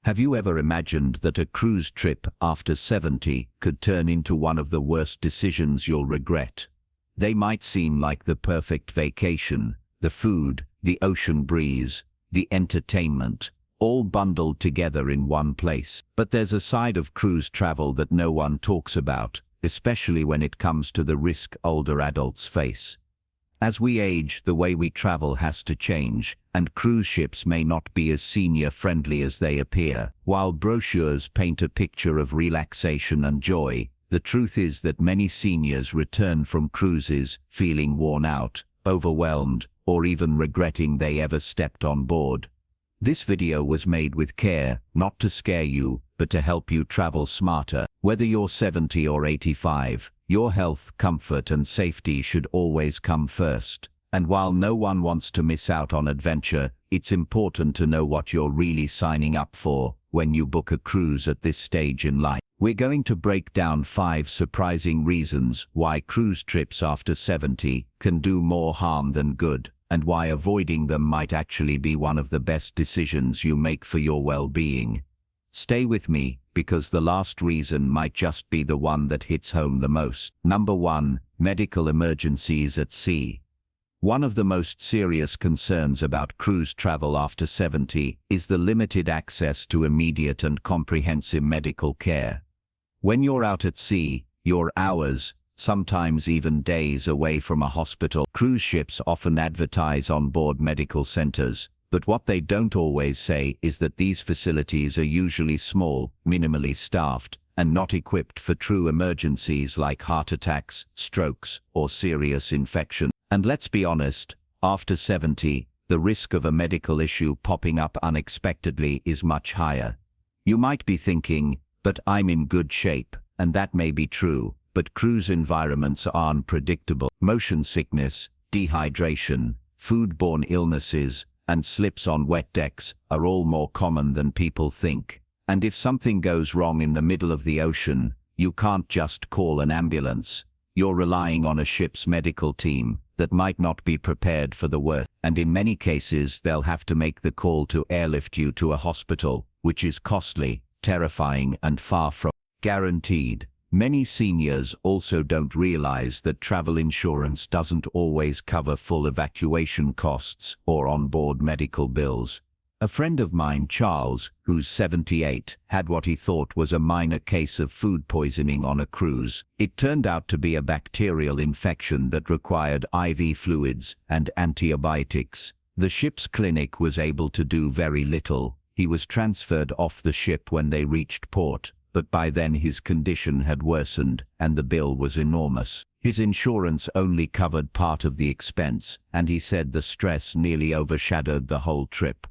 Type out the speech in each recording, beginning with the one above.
Have you ever imagined that a cruise trip after 70 could turn into one of the worst decisions you'll regret? They might seem like the perfect vacation, the food, the ocean breeze, the entertainment, all bundled together in one place. But there's a side of cruise travel that no one talks about, especially when it comes to the risk older adults face. As we age, the way we travel has to change, and cruise ships may not be as senior-friendly as they appear. While brochures paint a picture of relaxation and joy, the truth is that many seniors return from cruises feeling worn out, overwhelmed, or even regretting they ever stepped on board. This video was made with care, not to scare you, but to help you travel smarter. Whether you're 70 or 85, your health, comfort, and safety should always come first. And while no one wants to miss out on adventure, it's important to know what you're really signing up for when you book a cruise at this stage in life. We're going to break down 5 surprising reasons why cruise trips after 70 can do more harm than good, and why avoiding them might actually be one of the best decisions you make for your well-being. Stay with me, because the last reason might just be the one that hits home the most. Number 1. Medical emergencies at sea. One of the most serious concerns about cruise travel after 70 is the limited access to immediate and comprehensive medical care. When you're out at sea, you're hours, sometimes even days away from a hospital. Cruise ships often advertise on-board medical centers, but what they don't always say is that these facilities are usually small, minimally staffed, and not equipped for true emergencies like heart attacks, strokes, or serious infection. And let's be honest, after 70, the risk of a medical issue popping up unexpectedly is much higher. You might be thinking, but I'm in good shape, and that may be true, but cruise environments are unpredictable. Motion sickness, dehydration, foodborne illnesses, and slips on wet decks are all more common than people think. And if something goes wrong in the middle of the ocean, you can't just call an ambulance. You're relying on a ship's medical team that might not be prepared for the worst. And in many cases, they'll have to make the call to airlift you to a hospital, which is costly, terrifying, and far from guaranteed. Many seniors also don't realize that travel insurance doesn't always cover full evacuation costs or on-board medical bills. A friend of mine, Charles, who's 78, had what he thought was a minor case of food poisoning on a cruise. It turned out to be a bacterial infection that required IV fluids and antibiotics. The ship's clinic was able to do very little. He was transferred off the ship when they reached port, but by then his condition had worsened, and the bill was enormous. His insurance only covered part of the expense, and he said the stress nearly overshadowed the whole trip.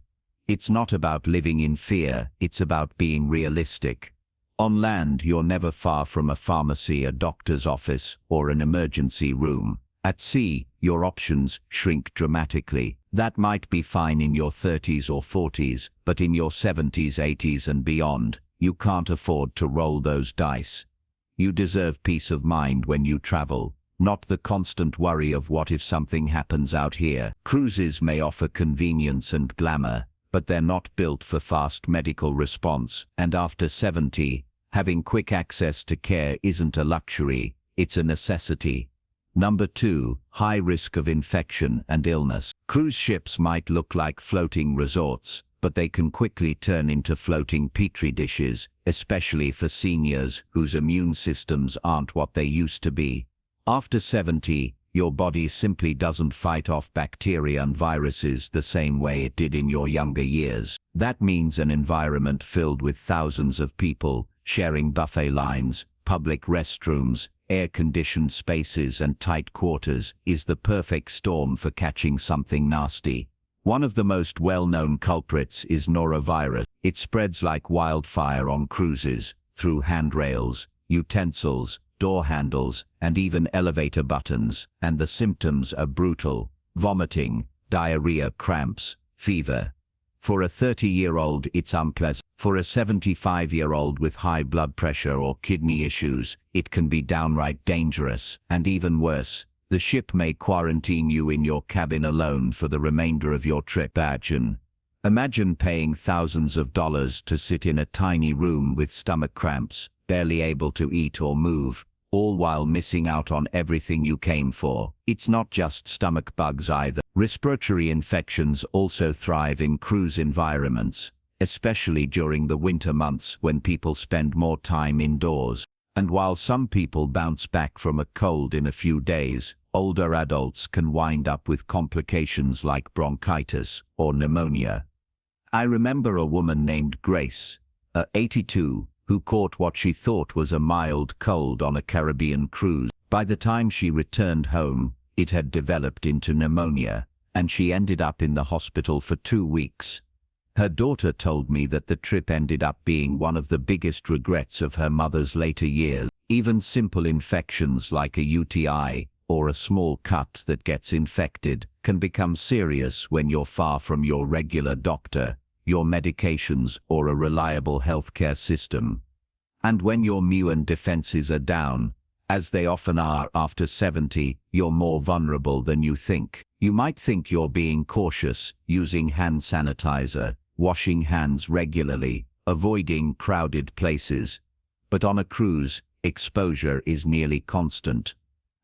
It's not about living in fear, it's about being realistic. On land, you're never far from a pharmacy, a doctor's office, or an emergency room. At sea, your options shrink dramatically. That might be fine in your 30s or 40s, but in your 70s, 80s, and beyond, you can't afford to roll those dice. You deserve peace of mind when you travel, not the constant worry of what if something happens out here. Cruises may offer convenience and glamour, but they're not built for fast medical response, and after 70, having quick access to care isn't a luxury, it's a necessity. Number 2, high risk of infection and illness. Cruise ships might look like floating resorts, but they can quickly turn into floating petri dishes, especially for seniors whose immune systems aren't what they used to be. After 70, your body simply doesn't fight off bacteria and viruses the same way it did in your younger years. That means an environment filled with thousands of people, sharing buffet lines, public restrooms, air-conditioned spaces, and tight quarters, is the perfect storm for catching something nasty. One of the most well-known culprits is norovirus. It spreads like wildfire on cruises, through handrails, utensils, door handles, and even elevator buttons, and the symptoms are brutal: vomiting, diarrhea, cramps, fever. For a 30-year-old, it's unpleasant. For a 75-year-old with high blood pressure or kidney issues, it can be downright dangerous. And even worse, the ship may quarantine you in your cabin alone for the remainder of your trip. Imagine Imagine paying thousands of dollars to sit in a tiny room with stomach cramps, barely able to eat or move, all while missing out on everything you came for. It's not just stomach bugs either. Respiratory infections also thrive in cruise environments, especially during the winter months when people spend more time indoors. And while some people bounce back from a cold in a few days, older adults can wind up with complications like bronchitis or pneumonia. I remember a woman named Grace, 82, who caught what she thought was a mild cold on a Caribbean cruise. By the time she returned home, it had developed into pneumonia, and she ended up in the hospital for 2 weeks. Her daughter told me that the trip ended up being one of the biggest regrets of her mother's later years. Even simple infections like a UTI or a small cut that gets infected can become serious when you're far from your regular doctor, your medications, or a reliable healthcare system. And when your immune defenses are down, as they often are after 70, you're more vulnerable than you think. You might think you're being cautious, using hand sanitizer, washing hands regularly, avoiding crowded places. But on a cruise, exposure is nearly constant.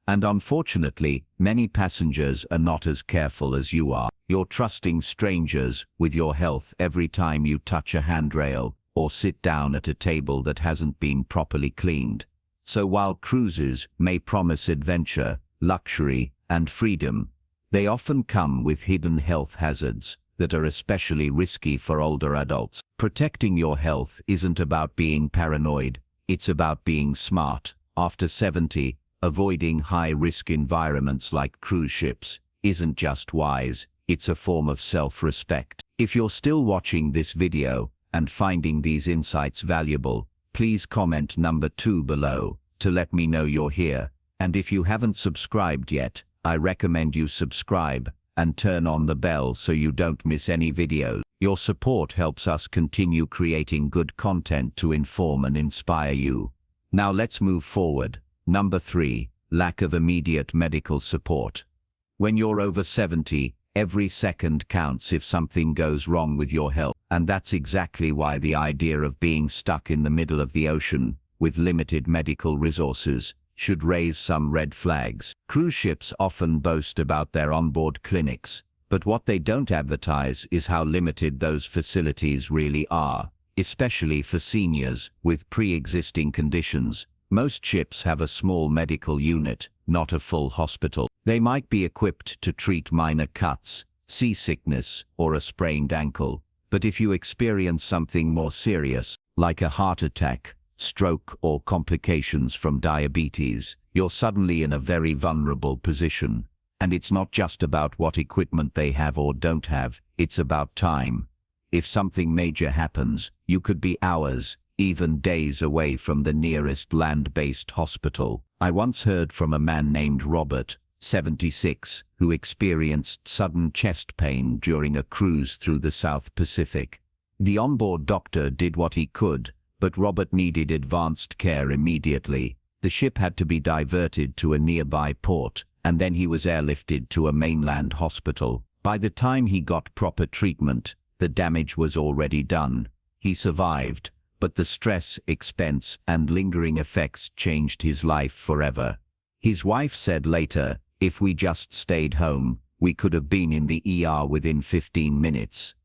And unfortunately, many passengers are not as careful as you are. You're trusting strangers with your health every time you touch a handrail or sit down at a table that hasn't been properly cleaned. So while cruises may promise adventure, luxury, and freedom, they often come with hidden health hazards that are especially risky for older adults. Protecting your health isn't about being paranoid, it's about being smart. After 70, avoiding high-risk environments like cruise ships isn't just wise, it's a form of self-respect. If you're still watching this video and finding these insights valuable, please comment number 2 below to let me know you're here. And if you haven't subscribed yet, I recommend you subscribe and turn on the bell so you don't miss any videos. Your support helps us continue creating good content to inform and inspire you. Now let's move forward. Number 3, lack of immediate medical support. When you're over 70, every second counts if something goes wrong with your health. And that's exactly why the idea of being stuck in the middle of the ocean with limited medical resources should raise some red flags. Cruise ships often boast about their onboard clinics, but what they don't advertise is how limited those facilities really are, especially for seniors with pre-existing conditions. Most ships have a small medical unit, not a full hospital. They might be equipped to treat minor cuts, seasickness, or a sprained ankle. But if you experience something more serious, like a heart attack, stroke, or complications from diabetes, you're suddenly in a very vulnerable position. And it's not just about what equipment they have or don't have, it's about time. If something major happens, you could be hours, even days away from the nearest land-based hospital. I once heard from a man named Robert, 76, who experienced sudden chest pain during a cruise through the South Pacific. The onboard doctor did what he could, but Robert needed advanced care immediately. The ship had to be diverted to a nearby port, and then he was airlifted to a mainland hospital. By the time he got proper treatment, the damage was already done. He survived, but the stress, expense, and lingering effects changed his life forever. His wife said later, "If we just stayed home, we could have been in the ER within 15 minutes.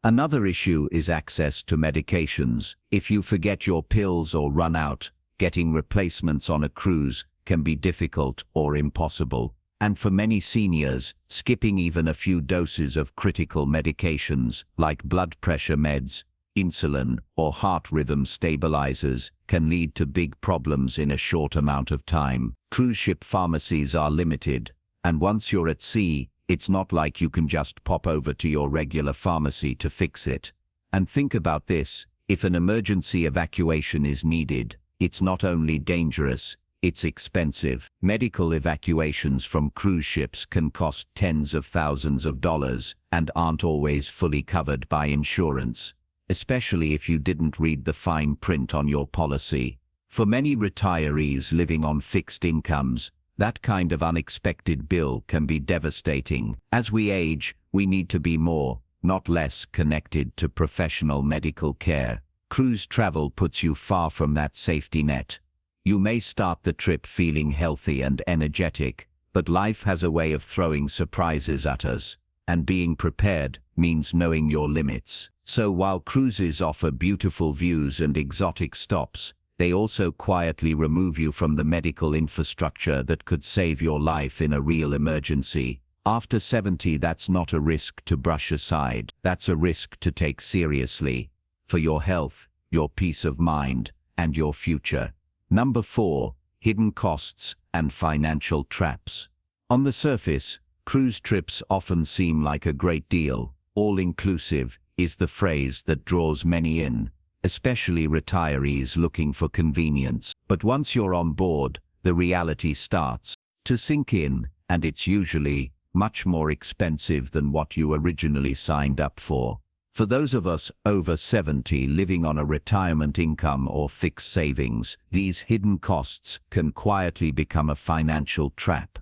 Another issue is access to medications. If you forget your pills or run out, getting replacements on a cruise can be difficult or impossible. And for many seniors, skipping even a few doses of critical medications like blood pressure meds, insulin, or heart rhythm stabilizers can lead to big problems in a short amount of time. Cruise ship pharmacies are limited, and once you're at sea, it's not like you can just pop over to your regular pharmacy to fix it. And think about this, if an emergency evacuation is needed, it's not only dangerous, it's expensive. Medical evacuations from cruise ships can cost tens of thousands of dollars and aren't always fully covered by insurance, especially if you didn't read the fine print on your policy. For many retirees living on fixed incomes, that kind of unexpected bill can be devastating. As we age, we need to be more not less, connected to professional medical care. Cruise travel puts you far from that safety net. You may start the trip feeling healthy and energetic, but life has a way of throwing surprises at us, and being prepared means knowing your limits. So while cruises offer beautiful views and exotic stops, they also quietly remove you from the medical infrastructure that could save your life in a real emergency. After 70, that's not a risk to brush aside. That's a risk to take seriously, for your health, your peace of mind, and your future. Number 4. Hidden costs and financial traps. On the surface, cruise trips often seem like a great deal. All-inclusive is the phrase that draws many in, especially retirees looking for convenience. But once you're on board, the reality starts to sink in, and it's usually much more expensive than what you originally signed up for. For those of us over 70 living on a retirement income or fixed savings, these hidden costs can quietly become a financial trap.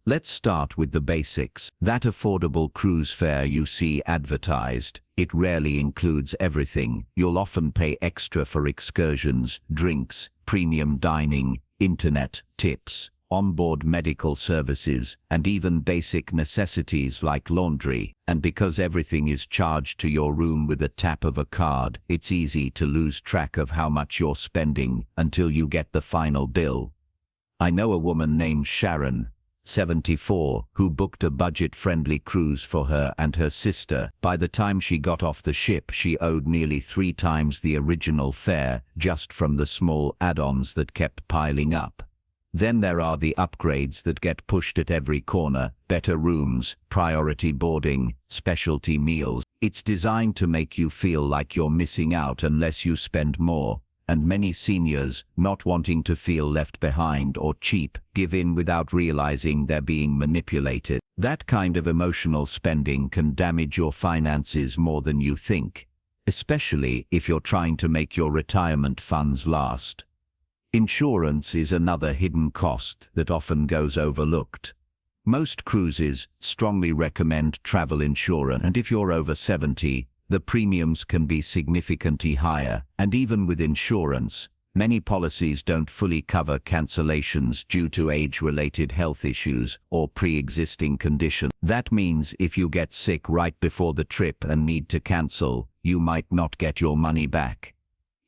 Let's start with the basics. That affordable cruise fare you see advertised, it rarely includes everything. You'll often pay extra for excursions, drinks, premium dining, internet, tips, onboard medical services, and even basic necessities like laundry. And because everything is charged to your room with a tap of a card, it's easy to lose track of how much you're spending until you get the final bill. I know a woman named Sharon, 74, who booked a budget-friendly cruise for her and her sister. By the time she got off the ship, she owed nearly 3 times the original fare, just from the small add-ons that kept piling up. Then there are the upgrades that get pushed at every corner: better rooms, priority boarding, specialty meals. It's designed to make you feel like you're missing out unless you spend more. And many seniors, not wanting to feel left behind or cheap, give in without realizing they're being manipulated. That kind of emotional spending can damage your finances more than you think, especially if you're trying to make your retirement funds last. Insurance is another hidden cost that often goes overlooked. Most cruises strongly recommend travel insurance, and if you're over 70, the premiums can be significantly higher. And even with insurance, many policies don't fully cover cancellations due to age-related health issues or pre-existing conditions. That means if you get sick right before the trip and need to cancel, you might not get your money back.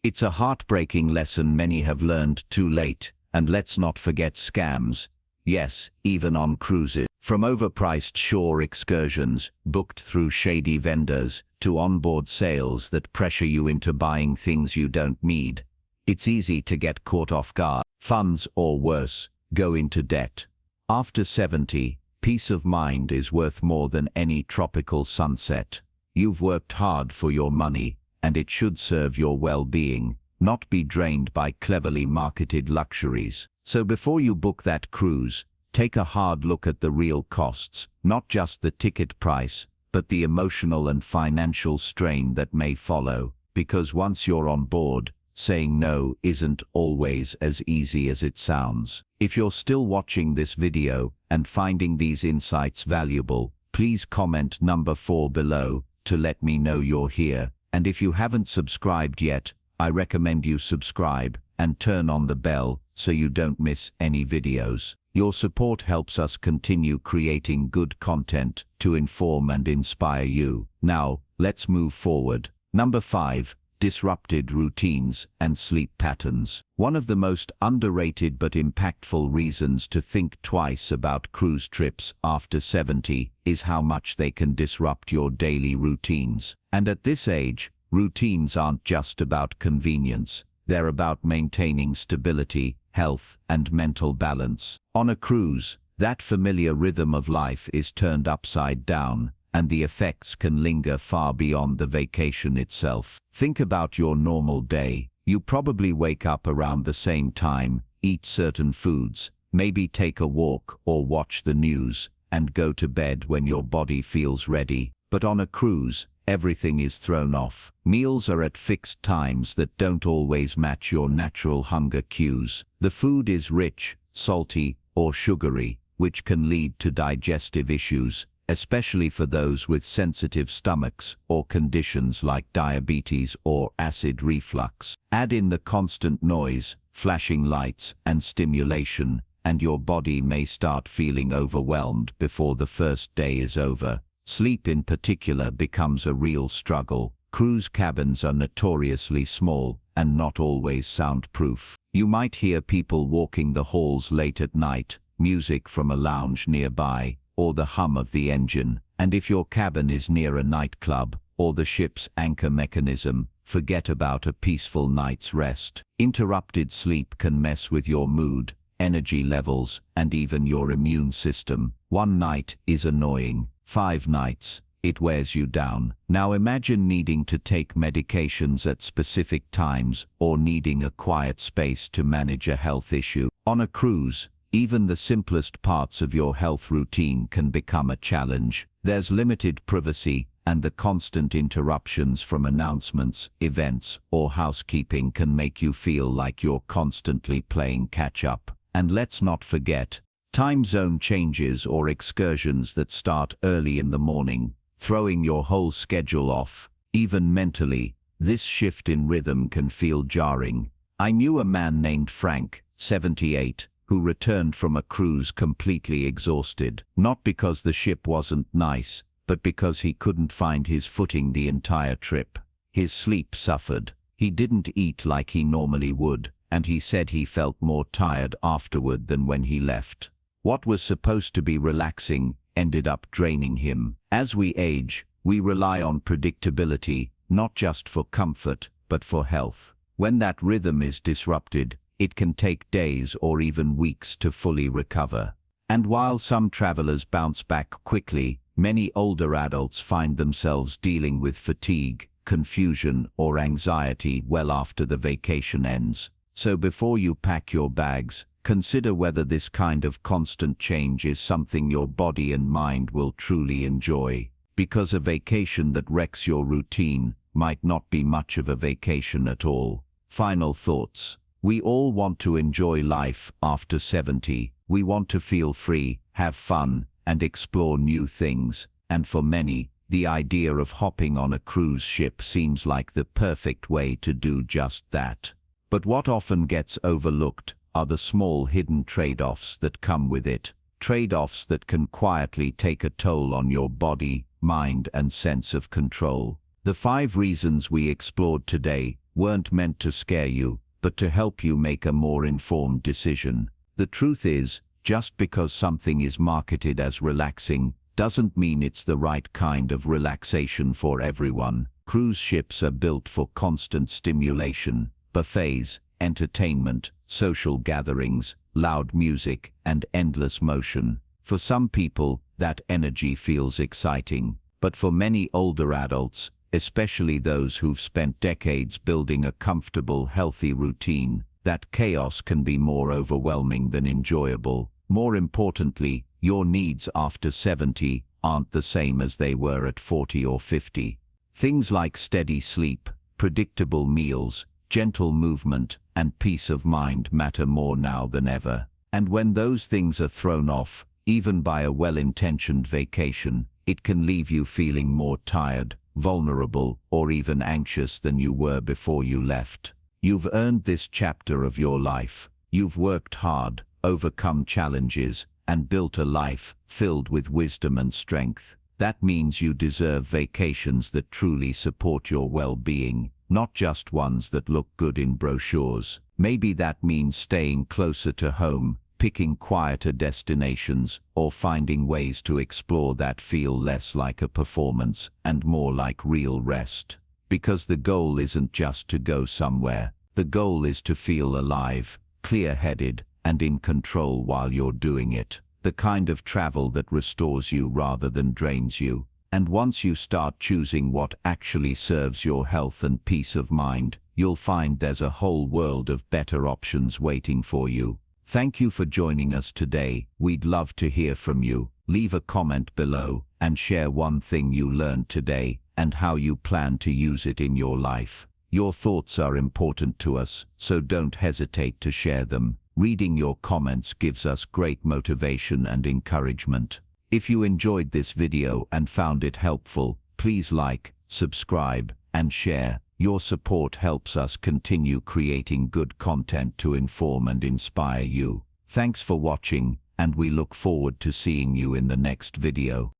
It's a heartbreaking lesson many have learned too late. And let's not forget scams. Yes, even on cruises. From overpriced shore excursions, booked through shady vendors, to onboard sales that pressure you into buying things you don't need. It's easy to get caught off guard. Funds, or worse, go into debt. After 70, peace of mind is worth more than any tropical sunset. You've worked hard for your money, and it should serve your well-being, not be drained by cleverly marketed luxuries. So before you book that cruise, take a hard look at the real costs, not just the ticket price, but the emotional and financial strain that may follow. Because once you're on board, saying no isn't always as easy as it sounds. If you're still watching this video and finding these insights valuable, please comment number 4 below to let me know you're here. And if you haven't subscribed yet, I recommend you subscribe and turn on the bell so you don't miss any videos. Your support helps us continue creating good content to inform and inspire you. Now, let's move forward. Number 5. Disrupted routines and sleep patterns. One of the most underrated but impactful reasons to think twice about cruise trips after 70 is how much they can disrupt your daily routines. And at this age, routines aren't just about convenience. They're about maintaining stability, health, and mental balance. On a cruise, that familiar rhythm of life is turned upside down, and the effects can linger far beyond the vacation itself. Think about your normal day. You probably wake up around the same time, eat certain foods, maybe take a walk or watch the news, and go to bed when your body feels ready. But on a cruise, everything is thrown off. Meals are at fixed times that don't always match your natural hunger cues. The food is rich, salty, or sugary, which can lead to digestive issues, especially for those with sensitive stomachs or conditions like diabetes or acid reflux. Add in the constant noise, flashing lights, and stimulation, and your body may start feeling overwhelmed before the first day is over. Sleep in particular becomes a real struggle. Cruise cabins are notoriously small and not always soundproof. You might hear people walking the halls late at night, music from a lounge nearby, or the hum of the engine. And if your cabin is near a nightclub or the ship's anchor mechanism, forget about a peaceful night's rest. Interrupted sleep can mess with your mood, energy levels, and even your immune system. One night is annoying. 5 nights, it wears you down. Now imagine needing to take medications at specific times or needing a quiet space to manage a health issue. On a cruise, even the simplest parts of your health routine can become a challenge. There's limited privacy, and the constant interruptions from announcements, events, or housekeeping can make you feel like you're constantly playing catch-up. And let's not forget, time zone changes or excursions that start early in the morning, throwing your whole schedule off. Even mentally, this shift in rhythm can feel jarring. I knew a man named Frank, 78, who returned from a cruise completely exhausted, not because the ship wasn't nice, but because he couldn't find his footing the entire trip. His sleep suffered. He didn't eat like he normally would, and he said he felt more tired afterward than when he left. What was supposed to be relaxing ended up draining him. As we age, we rely on predictability, not just for comfort, but for health. When that rhythm is disrupted, it can take days or even weeks to fully recover. And while some travelers bounce back quickly, many older adults find themselves dealing with fatigue, confusion, or anxiety well after the vacation ends. So before you pack your bags, consider whether this kind of constant change is something your body and mind will truly enjoy. Because a vacation that wrecks your routine might not be much of a vacation at all. Final thoughts. We all want to enjoy life after 70. We want to feel free, have fun, and explore new things. And for many, the idea of hopping on a cruise ship seems like the perfect way to do just that. But what often gets overlooked are the small hidden trade-offs that come with it. Trade-offs that can quietly take a toll on your body, mind, and sense of control. The 5 reasons we explored today weren't meant to scare you, but to help you make a more informed decision. The truth is, just because something is marketed as relaxing, doesn't mean it's the right kind of relaxation for everyone. Cruise ships are built for constant stimulation, buffets, entertainment, social gatherings, loud music, and endless motion. For some people, that energy feels exciting, but for many older adults, especially those who've spent decades building a comfortable, healthy routine, that chaos can be more overwhelming than enjoyable. More importantly, your needs after 70 aren't the same as they were at 40 or 50. Things like steady sleep, predictable meals, gentle movement, and peace of mind matter more now than ever. And when those things are thrown off, even by a well-intentioned vacation, it can leave you feeling more tired, vulnerable, or even anxious than you were before you left. You've earned this chapter of your life. You've worked hard, overcome challenges, and built a life filled with wisdom and strength. That means you deserve vacations that truly support your well-being, not just ones that look good in brochures. Maybe that means staying closer to home, picking quieter destinations, or finding ways to explore that feel less like a performance and more like real rest. Because the goal isn't just to go somewhere. The goal is to feel alive, clear-headed, and in control while you're doing it. The kind of travel that restores you rather than drains you. And once you start choosing what actually serves your health and peace of mind, you'll find there's a whole world of better options waiting for you. Thank you for joining us today. We'd love to hear from you. Leave a comment below and share one thing you learned today and how you plan to use it in your life. Your thoughts are important to us, so don't hesitate to share them. Reading your comments gives us great motivation and encouragement. If you enjoyed this video and found it helpful, please like, subscribe, and share. Your support helps us continue creating good content to inform and inspire you. Thanks for watching, and we look forward to seeing you in the next video.